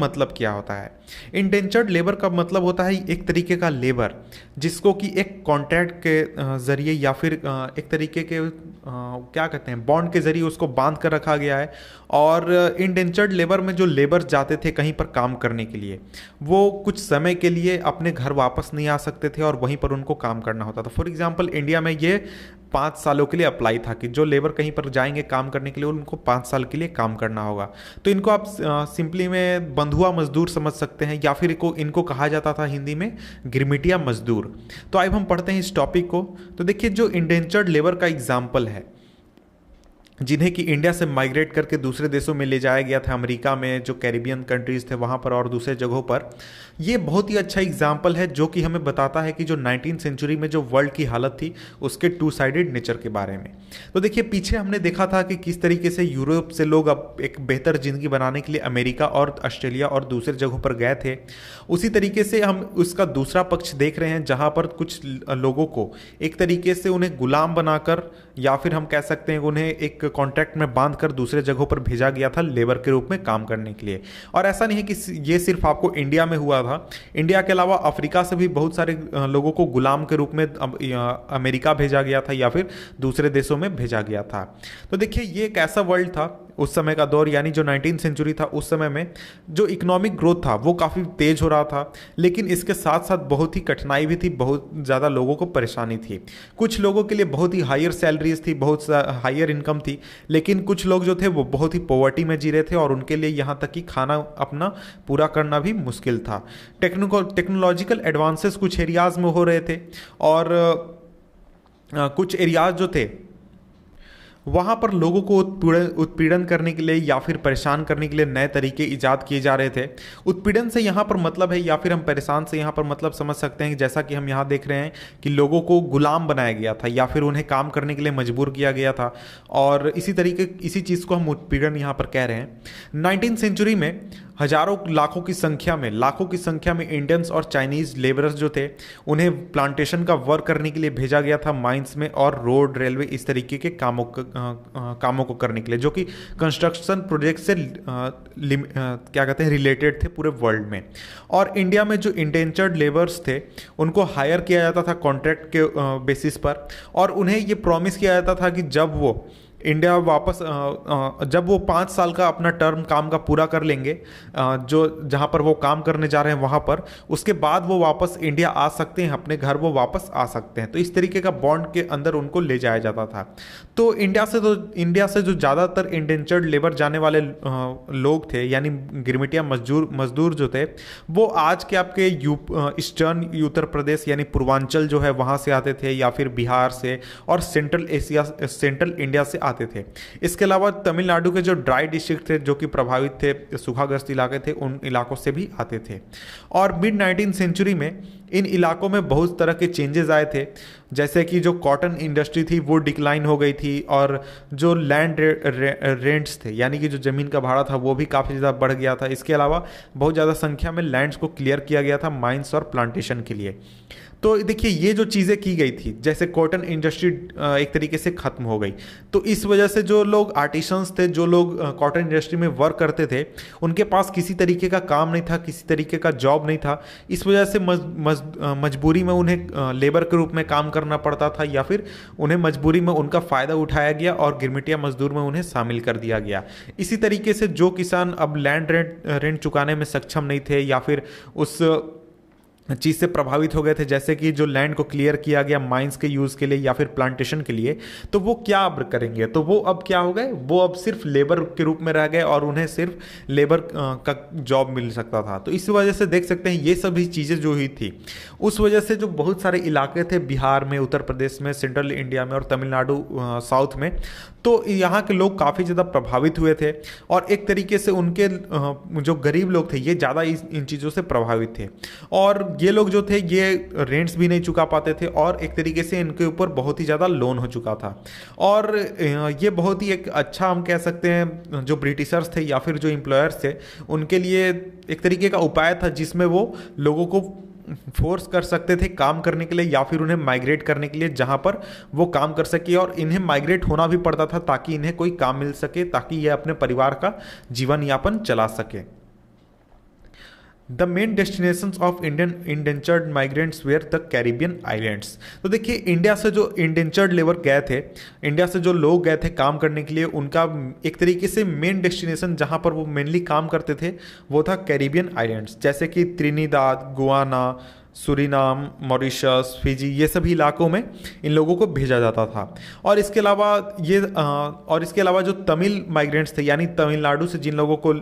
मतलब क्या होता है? इंडेंचर्ड लेबर का मतलब होता है एक तरीके का लेबर जिसको कि एक कॉन्ट्रैक्ट के जरिए या फिर एक तरीके के क्या कहते हैं, बॉन्ड के जरिए उसको बांध कर रखा गया है। और इंडेंचर्ड लेबर में जो लेबर जाते थे कहीं पर काम करने के लिए, वो कुछ समय के लिए अपने घर वापस नहीं आ सकते थे और वहीं पर उनको काम करना होता था। फॉर एग्जांपल इंडिया में ये 5 सालों के लिए अप्लाई था कि जो लेबर कहीं पर जाएंगे काम करने के लिए उनको 5 साल के लिए काम करना होगा। तो इनको आप सिंपली में बंधुआ मजदूर समझ सकते हैं, या फिर इनको कहा जाता था हिंदी में गिरमिटिया मजदूर। तो अब हम पढ़ते हैं इस टॉपिक को। तो देखिए, जो इंडेंचर्ड लेबर का एग्जाम्पल है जिन्हें कि इंडिया से माइग्रेट करके दूसरे देशों में ले जाया गया था, अमेरिका में जो कैरिबियन कंट्रीज़ थे वहाँ पर और दूसरे जगहों पर, ये बहुत ही अच्छा एग्जाम्पल है जो कि हमें बताता है कि जो 19वीं सेंचुरी में जो वर्ल्ड की हालत थी उसके टू साइडेड नेचर के बारे में। तो देखिए, पीछे हमने देखा था कि किस तरीके से यूरोप से लोग अब एक बेहतर ज़िंदगी बनाने के लिए अमेरिका और ऑस्ट्रेलिया और दूसरे जगहों पर गए थे। उसी तरीके से हम उसका दूसरा पक्ष देख रहे हैं जहाँ पर कुछ लोगों को एक तरीके से उन्हें गुलाम बनाकर, या फिर हम कह सकते हैं उन्हें एक कॉन्ट्रैक्ट में बांधकर दूसरे जगहों पर भेजा गया था लेबर के रूप में काम करने के लिए। और ऐसा नहीं है कि ये सिर्फ आपको इंडिया में हुआ था, इंडिया के अलावा अफ्रीका से भी बहुत सारे लोगों को गुलाम के रूप में अमेरिका भेजा गया था या फिर दूसरे देशों में भेजा गया था। तो देखिए, ये एक ऐसा वर्ल्ड था उस समय का दौर, यानी जो 19वीं सेंचुरी था, उस समय में जो इकोनॉमिक ग्रोथ था वो काफ़ी तेज हो रहा था, लेकिन इसके साथ साथ बहुत ही कठिनाई भी थी, बहुत ज़्यादा लोगों को परेशानी थी। कुछ लोगों के लिए बहुत ही हायर सैलरीज थी, बहुत हायर इनकम थी, लेकिन कुछ लोग जो थे वो बहुत ही पॉवर्टी में जी रहे थे और उनके लिए यहाँ तक कि खाना अपना पूरा करना भी मुश्किल था। टेक्नोलॉजिकल एडवांसेस कुछ एरियाज़ में हो रहे थे, और कुछ एरियाज जो थे वहाँ पर लोगों को उत्पीड़न करने के लिए या फिर परेशान करने के लिए नए तरीके ईजाद किए जा रहे थे। उत्पीड़न से यहाँ पर मतलब है, या फिर हम परेशान से यहाँ पर मतलब समझ सकते हैं, जैसा कि हम यहाँ देख रहे हैं कि लोगों को गुलाम बनाया गया था या फिर उन्हें काम करने के लिए मजबूर किया गया था, और इसी चीज़ को हम उत्पीड़न यहाँ पर कह रहे हैं। 19वीं सेंचुरी में हजारों लाखों की संख्या में इंडियंस और चाइनीज़ लेबरर्स जो थे उन्हें प्लांटेशन का वर्क करने के लिए भेजा गया था, माइंस में और रोड, रेलवे, इस तरीके के कामों को करने के लिए, जो कि कंस्ट्रक्शन प्रोजेक्ट से क्या कहते हैं रिलेटेड थे पूरे वर्ल्ड में। और इंडिया में जो इंडेंचर्ड लेबर्स थे उनको हायर किया जाता था कॉन्ट्रैक्ट के बेसिस पर, और उन्हें ये प्रॉमिस किया जाता था कि जब वो इंडिया वापस जब वो 5 साल का अपना टर्म काम का पूरा कर लेंगे, जो जहाँ पर वो काम करने जा रहे हैं वहाँ पर, उसके बाद वो वापस इंडिया आ सकते हैं, अपने घर वो वापस आ सकते हैं। तो इस तरीके का बॉन्ड के अंदर उनको ले जाया जाता था। तो इंडिया से जो ज़्यादातर इंडेंचर्ड लेबर जाने वाले लोग थे, यानी गिरमिटिया मजदूर जो थे, वो आज के आपके ईस्टर्न उत्तर प्रदेश यानी पूर्वांचल जो है वहाँ से आते थे, या फिर बिहार से और सेंट्रल इंडिया से आते थे। इसके अलावा तमिलनाडु के जो ड्राई डिस्ट्रिक्ट थे जो कि प्रभावित थे, सूखाग्रस्त इलाके थे, उन इलाकों से भी आते थे। और मिड 19वीं सेंचुरी में इन इलाकों में बहुत तरह के चेंजेस आए थे, जैसे कि जो कॉटन इंडस्ट्री थी वो डिक्लाइन हो गई थी, और जो लैंड रेंट्स थे यानी कि जो ज़मीन का भाड़ा था वो भी काफ़ी ज़्यादा बढ़ गया था। इसके अलावा बहुत ज़्यादा संख्या में लैंड्स को क्लियर किया गया था माइंस और प्लांटेशन के लिए। तो देखिए, ये जो चीज़ें की गई थी, जैसे कॉटन इंडस्ट्री एक तरीके से ख़त्म हो गई, तो इस वजह से जो लोग आर्टिसंस थे, जो लोग कॉटन इंडस्ट्री में वर्क करते थे, उनके पास किसी तरीके का काम नहीं था, किसी तरीके का जॉब नहीं था। इस वजह से मजबूरी में उन्हें लेबर के रूप में काम करना पड़ता था, या फिर उन्हें मजबूरी में उनका फ़ायदा उठाया गया और गिरमिटिया मजदूर में उन्हें शामिल कर दिया गया। इसी तरीके से जो किसान अब लैंड रेंट चुकाने में सक्षम नहीं थे, या फिर उस चीज़ से प्रभावित हो गए थे, जैसे कि जो लैंड को क्लियर किया गया माइंस के यूज़ के लिए या फिर प्लांटेशन के लिए, तो वो क्या अब करेंगे? तो वो अब क्या हो गए, वो अब सिर्फ लेबर के रूप में रह गए और उन्हें सिर्फ लेबर का जॉब मिल सकता था। तो इस वजह से देख सकते हैं ये सभी चीज़ें जो हुई थी, उस वजह से जो बहुत सारे इलाके थे बिहार में, उत्तर प्रदेश में, सेंट्रल इंडिया में और तमिलनाडु साउथ में, तो यहाँ के लोग काफ़ी ज़्यादा प्रभावित हुए थे। और एक तरीके से उनके जो गरीब लोग थे ये ज़्यादा इन चीज़ों से प्रभावित थे, और ये लोग जो थे ये रेंट्स भी नहीं चुका पाते थे, और एक तरीके से इनके ऊपर बहुत ही ज़्यादा लोन हो चुका था। और ये बहुत ही एक अच्छा हम कह सकते हैं जो ब्रिटिशर्स थे या फिर जो एम्प्लॉयर्स थे उनके लिए एक तरीके का उपाय था, जिसमें वो लोगों को फोर्स कर सकते थे काम करने के लिए, या फिर उन्हें माइग्रेट करने के लिए जहां पर वो काम कर सके। और इन्हें माइग्रेट होना भी पड़ता था ताकि इन्हें कोई काम मिल सके, ताकि ये अपने परिवार का जीवन यापन चला सके। The main destinations of Indian indentured migrants were the Caribbean islands. तो देखिए, इंडिया से जो इंडेंचर्ड लेबर गए थे, इंडिया से जो लोग गए थे काम करने के लिए, उनका एक तरीके से मेन डेस्टिनेशन जहाँ पर वो मेनली काम करते थे वो था कैरिबियन आइलैंड्स, जैसे कि Trinidad, Guana, Suriname, Mauritius, Fiji, ये सभी इलाकों में इन लोगों को भेजा जाता था। और इसके अलावा जो तमिल माइग्रेंट्स थे, यानी तमिलनाडु से जिन लोगों को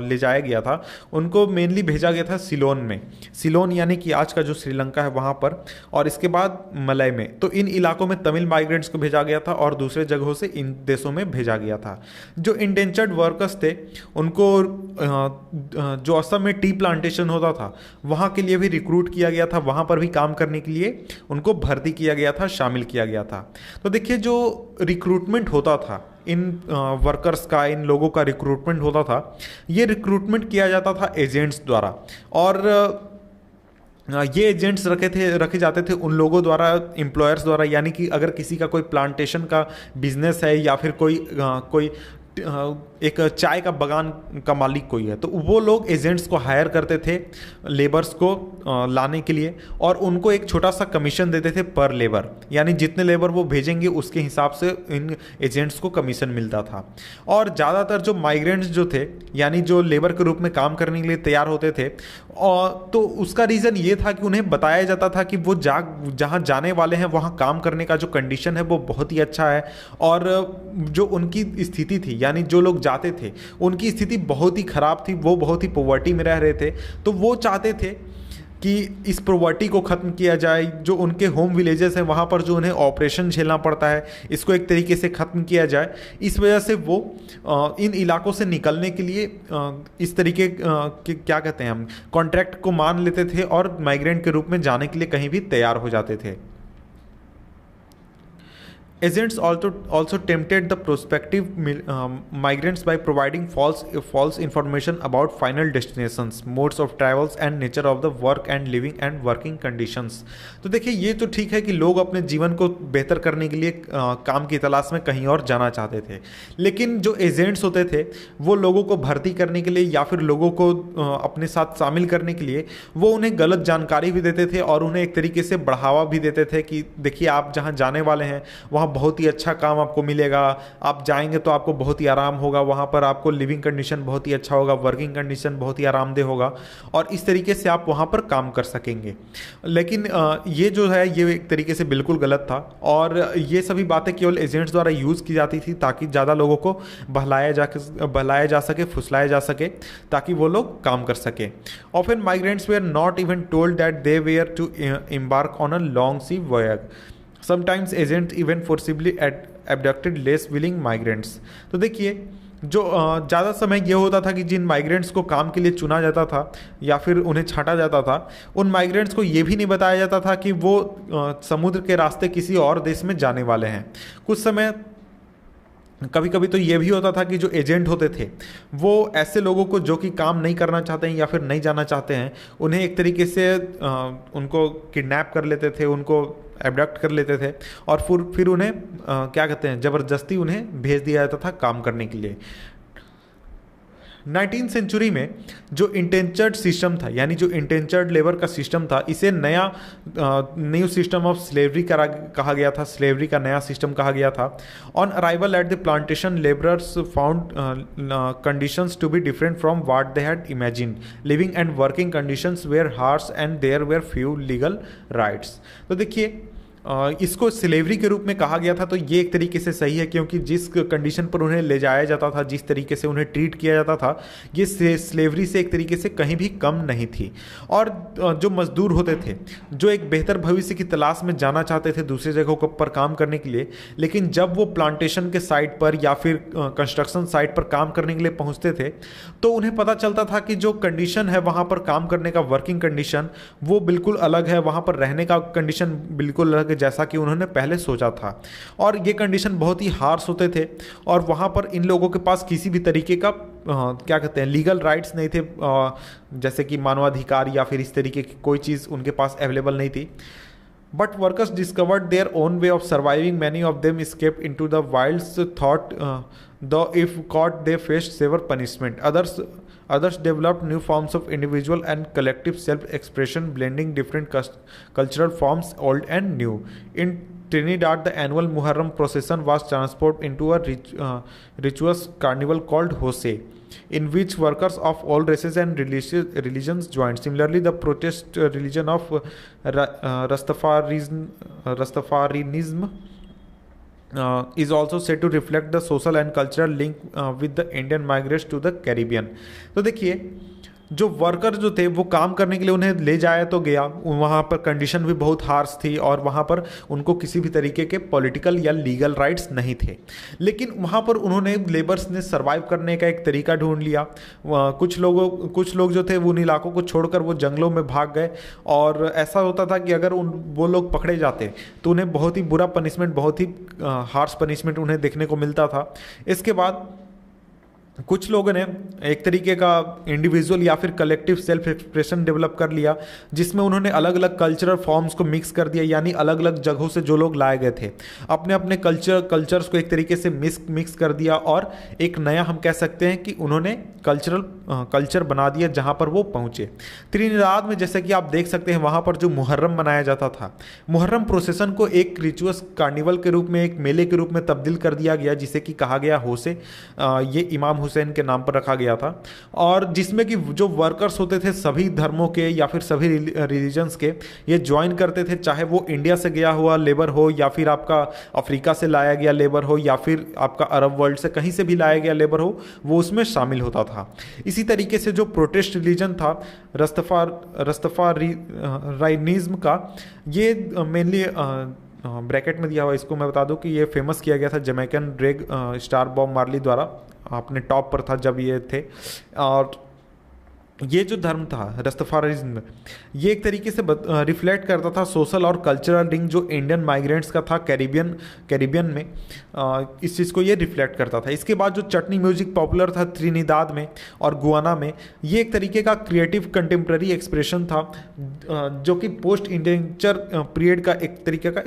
ले जाया गया था, उनको मेनली भेजा गया था सिलोन में। सिलोन यानी कि आज का जो श्रीलंका है वहाँ पर, और इसके बाद मलय में। तो इन इलाकों में तमिल माइग्रेंट्स को भेजा गया था और दूसरे जगहों से इन देशों में भेजा गया था। जो इंडेंचर्ड वर्कर्स थे उनको जो असम में टी प्लांटेशन होता था वहाँ के लिए भी रिक्रूट किया गया था, वहाँ पर भी काम करने के लिए उनको भर्ती किया गया था, शामिल किया गया था। तो देखिए, जो रिक्रूटमेंट होता था इन वर्कर्स का, इन लोगों का रिक्रूटमेंट होता था, ये रिक्रूटमेंट किया जाता था एजेंट्स द्वारा। और ये एजेंट्स रखे जाते थे उन लोगों द्वारा, एम्प्लॉयर्स द्वारा। यानी कि अगर किसी का कोई प्लांटेशन का बिजनेस है या फिर कोई एक चाय का बगान का मालिक कोई है, तो वो लोग एजेंट्स को हायर करते थे लेबर्स को लाने के लिए, और उनको एक छोटा सा कमीशन देते थे पर लेबर। यानी जितने लेबर वो भेजेंगे उसके हिसाब से इन एजेंट्स को कमीशन मिलता था। और ज़्यादातर जो माइग्रेंट्स जो थे, यानी जो लेबर के रूप में काम करने के लिए तैयार होते थे, तो उसका रीज़न ये था कि उन्हें बताया जाता था कि वो जहाँ जाने वाले हैं वहाँ काम करने का जो कंडीशन है वो बहुत ही अच्छा है, और जो उनकी स्थिति थी, यानी जो लोग जाते थे उनकी स्थिति बहुत ही ख़राब थी, वो बहुत ही पॉवर्टी में रह रहे थे। तो वो चाहते थे कि इस पॉवर्टी को ख़त्म किया जाए। जो उनके होम विलेजेस हैं वहाँ पर जो उन्हें ऑपरेशन झेलना पड़ता है, इसको एक तरीके से ख़त्म किया जाए। इस वजह से वो इन इलाकों से निकलने के लिए इस तरीके के क्या कहते हैं हम, कॉन्ट्रैक्ट को मान लेते थे और माइग्रेंट के रूप में जाने के लिए कहीं भी तैयार हो जाते थे। Agents also tempted the prospective migrants by providing false information about final destinations, modes of travels and nature of the work and living and working conditions। तो देखिए, ये तो ठीक है कि लोग अपने जीवन को बेहतर करने के लिए काम की तलाश में कहीं और जाना चाहते थे, लेकिन जो एजेंट्स होते थे वो लोगों को भर्ती करने के लिए या फिर लोगों को अपने साथ शामिल करने के लिए वो उन्हें गलत जानकारी भी देते थे और उन्हें एक तरीके से बढ़ावा भी देते थे कि देखिए, आप जहाँ जाने वाले हैं वहाँ बहुत ही अच्छा काम आपको मिलेगा, आप जाएंगे तो आपको बहुत ही आराम होगा, वहाँ पर आपको लिविंग कंडीशन बहुत ही अच्छा होगा, वर्किंग कंडीशन बहुत ही आरामदेह होगा, और इस तरीके से आप वहाँ पर काम कर सकेंगे। लेकिन ये जो है ये एक तरीके से बिल्कुल गलत था, और ये सभी बातें केवल एजेंट्स द्वारा यूज़ की जाती थी ताकि ज़्यादा लोगों को बहलाया जा सके, फुसलाया जा सके, ताकि वो लोग काम कर सके। Often migrants were not even told that they were to embark on a long sea voyage। Sometimes agents even forcibly abducted less willing migrants। तो देखिए, जो ज़्यादा समय ये होता था कि जिन माइग्रेंट्स को काम के लिए चुना जाता था या फिर उन्हें छांटा जाता था, उन माइग्रेंट्स को ये भी नहीं बताया जाता था कि वो समुद्र के रास्ते किसी और देश में जाने वाले हैं। कुछ समय कभी कभी तो ये भी होता था कि जो एजेंट होते थे वो ऐसे लोगों को जो कि काम नहीं करना चाहते हैं या फिर नहीं जाना चाहते हैं, उन्हें एक तरीके से उनको किडनैप कर लेते थे, उनको एबडक्ट कर लेते थे, और फिर उन्हें क्या कहते हैं, ज़बरदस्ती उन्हें भेज दिया जाता था काम करने के लिए। 19th सेंचुरी में जो इंटेंचर्ड सिस्टम था, यानी जो इंटेंचर्ड लेबर का सिस्टम था, इसे न्यू सिस्टम ऑफ स्लेवरी कहा गया था, स्लेवरी का नया सिस्टम कहा गया था। On arrival at the plantation, labourers found conditions to be different from what they had imagined. Living and working conditions were harsh and there were few legal rights. तो देखिए, इसको स्लेवरी के रूप में कहा गया था, तो ये एक तरीके से सही है, क्योंकि जिस कंडीशन पर उन्हें ले जाया जाता था, जिस तरीके से उन्हें ट्रीट किया जाता था, ये स्लेवरी से एक तरीके से कहीं भी कम नहीं थी। और जो मजदूर होते थे, जो एक बेहतर भविष्य की तलाश में जाना चाहते थे दूसरी जगहों पर काम करने के लिए, लेकिन जब वो प्लांटेशन के साइट पर या फिर कंस्ट्रक्शन साइट पर काम करने के लिए पहुँचते थे, तो उन्हें पता चलता था कि जो कंडीशन है वहाँ पर काम करने का, वर्किंग कंडीशन, वो बिल्कुल अलग है, वहाँ पर रहने का कंडीशन बिल्कुल अलग, जैसा कि उन्होंने पहले सोचा था। और ये कंडीशन बहुत ही हार्श होते थे, और वहाँ पर इन लोगों के पास किसी भी तरीके का क्या कहते हैं, लीगल राइट्स नहीं थे, जैसे कि मानवाधिकार या फिर इस तरीके की कोई चीज़ उनके पास अवेलेबल नहीं थी। But workers discovered their own way of surviving, many of them escaped into the wilds, thought the if caught they faced severe punishment, Others developed new forms of individual and collective self-expression, blending different cultural forms, old and new. In Trinidad, the annual Muharram procession was transported into a rituous carnival called Hoseh, in which workers of all races and religions joined. Similarly, the protest religion of Rastafarianism is also said to reflect the social and cultural link with the Indian migrants to the Caribbean. तो देखिए, जो worker जो थे वो काम करने के लिए उन्हें ले जाया तो गया, वहाँ पर कंडीशन भी बहुत हार्श थी और वहाँ पर उनको किसी भी तरीके के पॉलिटिकल या लीगल राइट्स नहीं थे, लेकिन वहाँ पर उन्होंने लेबर्स ने सरवाइव करने का एक तरीका ढूंढ लिया। कुछ लोग जो थे वो उन इलाकों को छोड़कर वो जंगलों में भाग गए, और ऐसा होता था कि अगर वो लोग पकड़े जाते तो उन्हें बहुत ही बुरा पनिशमेंट, बहुत ही हार्श पनिशमेंट उन्हें देखने को मिलता था। इसके बाद कुछ लोगों ने एक तरीके का इंडिविजुअल या फिर कलेक्टिव सेल्फ एक्सप्रेशन डेवलप कर लिया, जिसमें उन्होंने अलग अलग कल्चरल फॉर्म्स को मिक्स कर दिया, यानी अलग अलग जगहों से जो लोग लाए गए थे अपने अपने कल्चर्स को एक तरीके से मिक्स कर दिया, और एक नया हम कह सकते हैं कि उन्होंने कल्चर बना दिया जहाँ पर वो पहुँचे। त्रिनिदाद में जैसे कि आप देख सकते हैं वहाँ पर जो मुहर्रम मनाया जाता था, मुहर्रम प्रोसेसन को एक रिचुअस कार्निवल के रूप में, एक मेले के रूप में तब्दील कर दिया गया, जिसे कि कहा गया होसे। ये इमाम हुसैन के नाम पर रखा गया था, और जिसमें कि जो वर्कर्स होते थे सभी धर्मों के या फिर सभी रिलीजन्स के, ये ज्वाइन करते थे, चाहे वो इंडिया से गया हुआ लेबर हो या फिर आपका अफ्रीका से लाया गया लेबर हो या फिर आपका अरब वर्ल्ड से कहीं से भी लाया गया लेबर हो, वो उसमें शामिल होता था। इसी तरीके से जो प्रोटेस्ट रिलीजन था रस्ताफारिनिज्म का, ये मेनली ब्रैकेट में दिया हुआ, इसको मैं बता दूं कि ये फेमस किया गया था Jamaican drag star Bob Marley द्वारा, अपने टॉप पर था जब ये थे। और ये जो धर्म था रस्ताफारिज्म, ये एक तरीके से रिफ्लेक्ट करता था सोशल और कल्चरल लिंक जो इंडियन माइग्रेंट्स का था कैरिबियन में, इस चीज़ को ये रिफ्लेक्ट करता था। इसके बाद जो चटनी म्यूजिक पॉपुलर था त्रिनिदाद में और गुआना में, ये एक तरीके का क्रिएटिव कंटेम्प्रेरी एक्सप्रेशन था, जो कि पोस्ट इंडेंचर पीरियड का एक तरीके का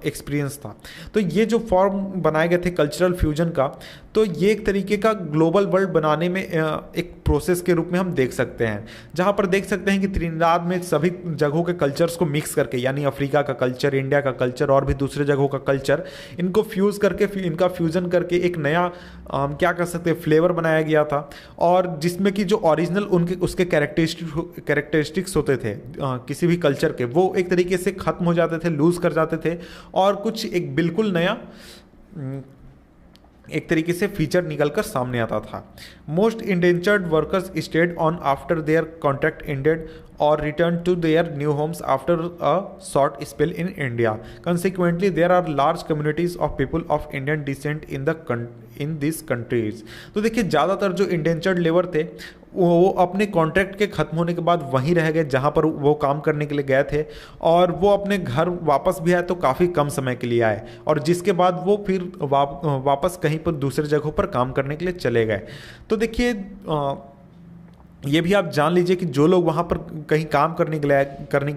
एक्सपीरियंस था। तो ये जो फॉर्म बनाए गए थे कल्चरल फ्यूजन का, तो ये एक तरीके का ग्लोबल वर्ल्ड बनाने में एक प्रोसेस के रूप में हम देख सकते हैं, जहाँ पर देख सकते हैं कि त्रिनिदाद में सभी जगहों के कल्चर्स को मिक्स करके, यानी अफ्रीका का कल्चर, इंडिया का कल्चर और भी दूसरे जगहों का कल्चर, इनको फ्यूज़ करके, इनका फ्यूज़न करके एक नया क्या कर सकते हैं फ्लेवर बनाया गया था, और जिसमें कि जो ओरिजिनल उसके कैरेक्टरिस्टिक्स होते थे किसी भी कल्चर के, वो एक तरीके से ख़त्म हो जाते थे, लूज़ कर जाते थे, और कुछ एक बिल्कुल नया एक तरीके से फीचर निकलकर सामने आता था। Most indentured workers stayed on after their contract ended or return to their new homes after a short spell in India. Consequently, there are large communities of people of Indian descent in these countries. तो देखिए, ज़्यादातर जो indentured labour थे वो अपने contract के ख़त्म होने के बाद वहीं रह गए जहाँ पर वो काम करने के लिए गए थे, और वो अपने घर वापस भी आए तो काफ़ी कम समय के लिए आए, और जिसके बाद वो फिर वापस कहीं पर दूसरे जगहों पर काम करने के लिए चले गए। तो देखिए, ये भी आप जान लीजिए कि जो लोग वहाँ पर कहीं काम करने के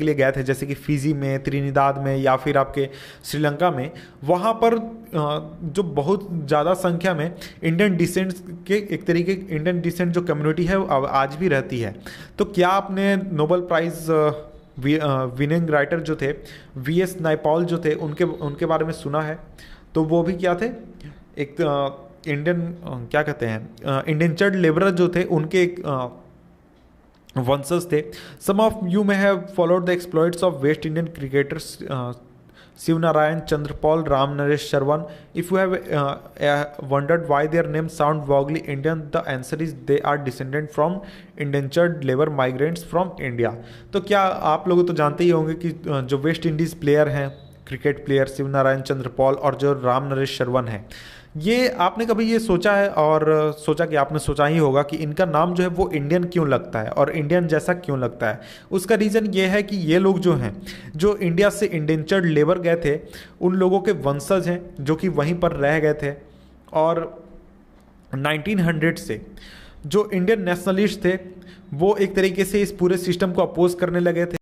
लिए गए थे, जैसे कि फिजी में, त्रिनिदाद में या फिर आपके श्रीलंका में, वहाँ पर जो बहुत ज़्यादा संख्या में इंडियन डिसेंट के एक तरीके इंडियन डिसेंट जो कम्युनिटी है वो आज भी रहती है। तो क्या आपने नोबेल प्राइज़ विनिंग राइटर जो थे वीएस नायपॉल जो थे उनके बारे में सुना है? तो वो भी क्या थे, एक इंडियन क्या कहते हैं इंडेंचर्ड लेबरर जो थे उनके एक वंशज थे। Some of you may have followed the exploits of West Indian cricketers Shivnarine Chanderpaul Ramnaresh Sarwan. If you have wondered why their names sound vaguely Indian, the answer is they are descended from indentured labor migrants from India. तो क्या आप लोग तो जानते ही होंगे कि जो West Indies player हैं, क्रिकेट प्लेयर शिवनारायण चंद्रपाल और जो राम नरेश शर्वन है, ये आपने कभी ये सोचा है और सोचा कि आपने सोचा ही होगा कि इनका नाम जो है वो इंडियन क्यों लगता है और इंडियन जैसा क्यों लगता है? उसका रीज़न ये है कि ये लोग जो हैं, जो इंडिया से इंडेंचर्ड लेबर गए थे, उन लोगों के वंशज हैं जो कि वहीं पर रह गए थे, और 1900 से जो इंडियन नेशनलिस्ट थे वो एक तरीके से इस पूरे सिस्टम को अपोज करने लगे थे।